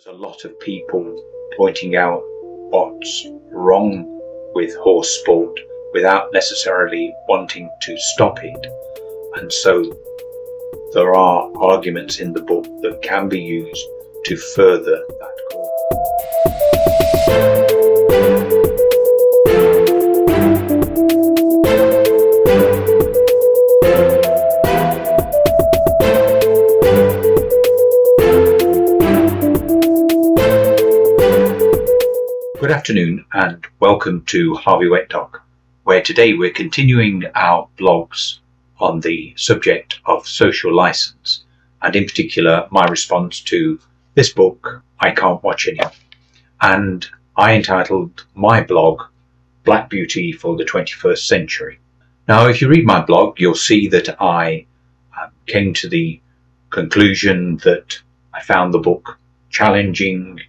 There's a lot of people pointing out what's wrong with horse sport without necessarily wanting to stop it. And so there are arguments in the book that can be used to further that cause. Good afternoon and welcome to Harveywetdog, where today we're continuing our blogs on the subject of social license, and in particular my response to this book, I Can't Watch Anymore. And I entitled my blog Black Beauty for the 21st Century. Now if you read my blog, you'll see that I came to the conclusion that I found the book challenging,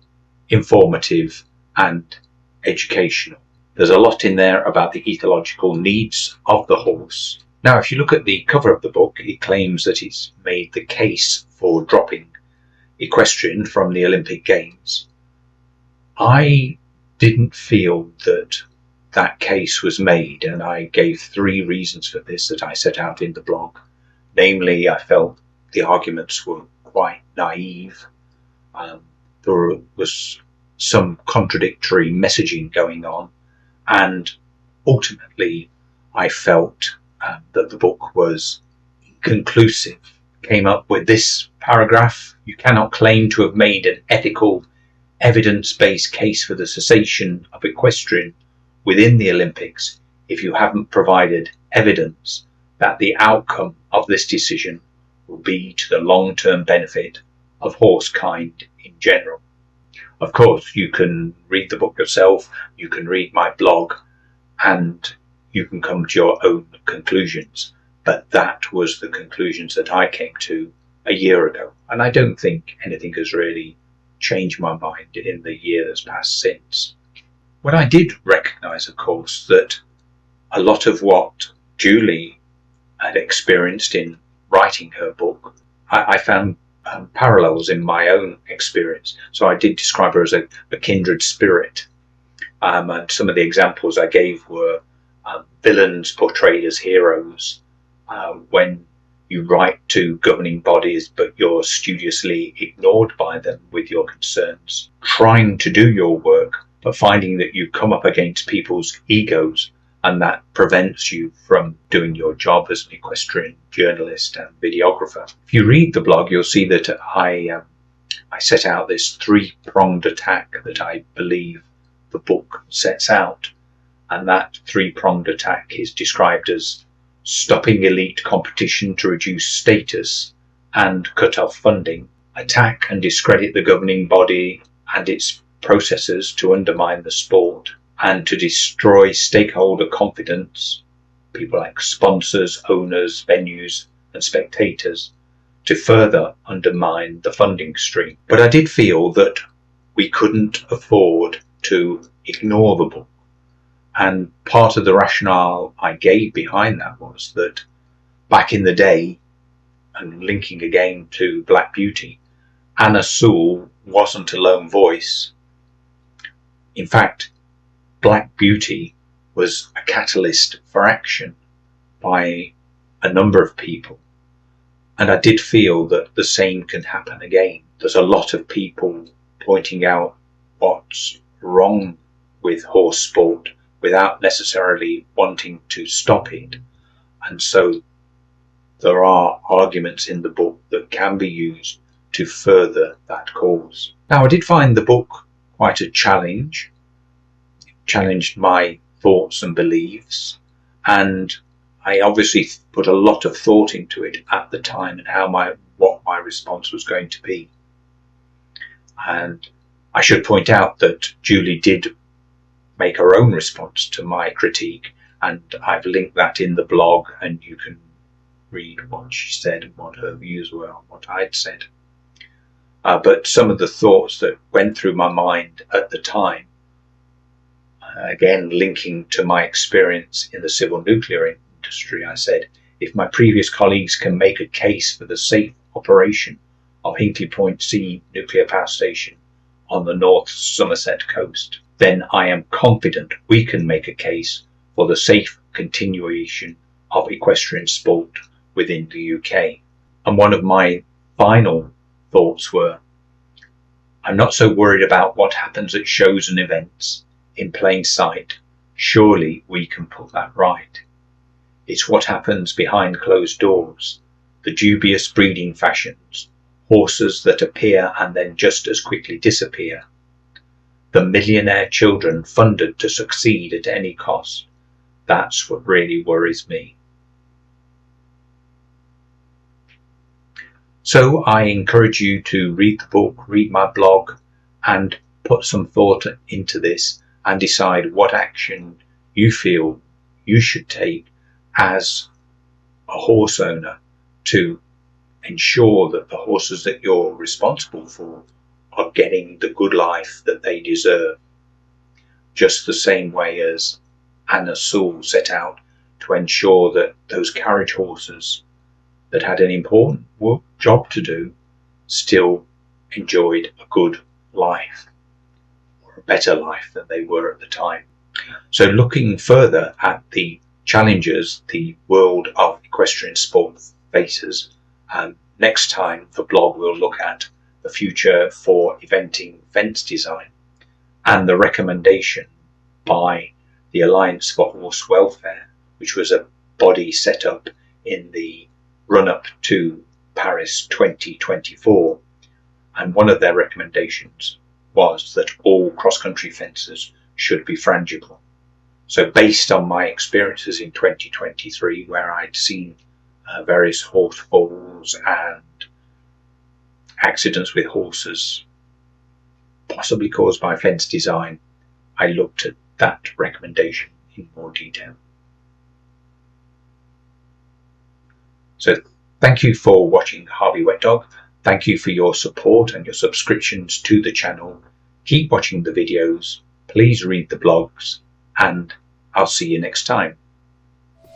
informative and educational. There's a lot in there about the ecological needs of the horse. Now, if you look at the cover of the book, it claims that it's made the case for dropping equestrian from the Olympic Games. I didn't feel that that case was made, and I gave 3 reasons for this that I set out in the blog. Namely, I felt the arguments were quite naive. There was some contradictory messaging going on, and ultimately I felt that the book was inconclusive. Came up with this paragraph: you cannot claim to have made an ethical, evidence-based case for the cessation of equestrian within the Olympics if you haven't provided evidence that the outcome of this decision will be to the long-term benefit of horsekind in general. Of course, you can read the book yourself, you can read my blog, and you can come to your own conclusions. But that was the conclusions that I came to a year ago. And I don't think anything has really changed my mind in the year that's passed since. When I did recognise, of course, that a lot of what Julie had experienced in writing her book, I found parallels in my own experience. So I did describe her as a kindred spirit. And some of the examples I gave were villains portrayed as heroes. When you write to governing bodies but you're studiously ignored by them with your concerns. Trying to do your work but finding that you come up against people's egos, and that prevents you from doing your job as an equestrian journalist and videographer. If you read the blog, you'll see that I set out this 3-pronged attack that I believe the book sets out. And that 3-pronged attack is described as stopping elite competition to reduce status and cut off funding, attack and discredit the governing body and its processes to undermine the sport, and to destroy stakeholder confidence, people like sponsors, owners, venues and spectators, to further undermine the funding stream. But I did feel that we couldn't afford to ignore the book. And part of the rationale I gave behind that was that back in the day, and linking again to Black Beauty, Anna Sewell wasn't a lone voice. In fact, Black Beauty was a catalyst for action by a number of people. And I did feel that the same can happen again. There's a lot of people pointing out what's wrong with horse sport without necessarily wanting to stop it. And so there are arguments in the book that can be used to further that cause. Now, I did find the book quite a challenge. It challenged my thoughts and beliefs, and I obviously put a lot of thought into it at the time and what my response was going to be. And I should point out that Julie did make her own response to my critique, and I've linked that in the blog, and you can read what she said and what her views were on what I'd said. But some of the thoughts that went through my mind at the time, again linking to my experience in the civil nuclear industry, I said, if my previous colleagues can make a case for the safe operation of Hinkley Point C nuclear power station, on the North Somerset coast, then I am confident we can make a case for the safe continuation of equestrian sport within the UK. And one of my final thoughts were, I'm not so worried about what happens at shows and events in plain sight. Surely we can put that right. It's what happens behind closed doors, the dubious breeding fashions, horses that appear and then just as quickly disappear, the millionaire children funded to succeed at any cost. That's what really worries me. So I encourage you to read the book, read my blog, and put some thought into this and decide what action you feel you should take as a horse owner to ensure that the horses that you're responsible for are getting the good life that they deserve. Just the same way as Anna Sewell set out to ensure that those carriage horses that had an important job to do still enjoyed a good life, or a better life than they were at the time. So looking further at the challenges the world of equestrian sport faces, next time the blog will look at the future for eventing fence design and the recommendation by the Alliance for Horse Welfare, which was a body set up in the run-up to Paris 2024, and one of their recommendations was that all cross-country fences should be frangible. So based on my experiences in 2023, where I'd seen various horse falls and accidents with horses possibly caused by fence design, I looked at that recommendation in more detail. So thank you for watching Harveywetdog. Thank you for your support and your subscriptions to the channel. Keep watching the videos, please read the blogs, and I'll see you next time.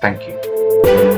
Thank you.